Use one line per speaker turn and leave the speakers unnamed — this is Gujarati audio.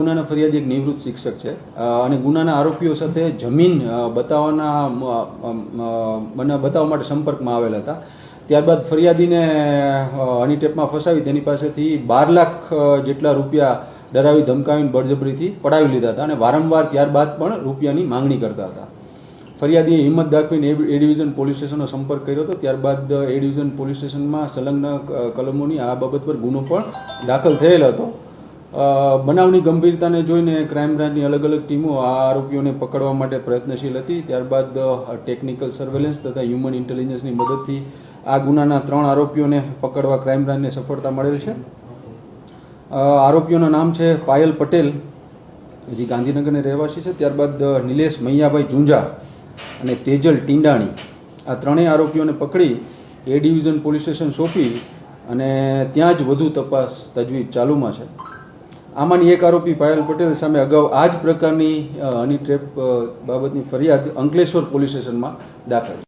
ગુનાના ફરિયાદી એક નિવૃત્ત શિક્ષક છે અને ગુનાના આરોપીઓ સાથે જમીન બતાવવા માટે સંપર્કમાં આવેલા હતા. ત્યારબાદ ફરિયાદીને હની ટ્રેપમાં ફસાવી તેની પાસેથી 12 લાખ જેટલા રૂપિયા ડરાવી ધમકાવીને બળજબરીથી પડાવી લીધા હતા અને વારંવાર ત્યારબાદ પણ રૂપિયાની માંગણી કરતા હતા. ફરિયાદીએ હિંમત દાખવીને એ ડિવિઝન પોલીસ સ્ટેશનનો સંપર્ક કર્યો હતો. ત્યારબાદ એ ડિવિઝન પોલીસ સ્ટેશનમાં સંલગ્ન કલમોની આ બાબત પર ગુનો પણ દાખલ થયેલ હતો. બનાવની ગંભીરતાને જોઈને ક્રાઇમ બ્રાન્ચની અલગ અલગ ટીમો આ આરોપીઓને પકડવા માટે પ્રયત્નશીલ હતી. ત્યારબાદ ટેકનિકલ સર્વેલન્સ તથા હ્યુમન ઇન્ટેલિજન્સની મદદથી આ ગુનાના 3 આરોપીઓને પકડવા ક્રાઇમ બ્રાન્ચને સફળતા મળેલ છે. આરોપીઓના નામ છે પાયલ પટેલ, જે ગાંધીનગરની રહેવાસી છે. ત્યારબાદ નિલેશ મૈયાભાઈ ઝુંઝા અને તેજલ ટીંડાણી, આ ત્રણેય આરોપીઓને પકડી એ ડિવિઝન પોલીસ સ્ટેશન સોંપી અને ત્યાં જ વધુ તપાસ તજવીજ ચાલુમાં છે. આમાંની એક આરોપી પાયલ પટેલ સામે અગાઉ આ જ પ્રકારની હની ટ્રેપ બાબતની ફરિયાદ અંકલેશ્વર પોલીસ સ્ટેશનમાં દાખલ છે.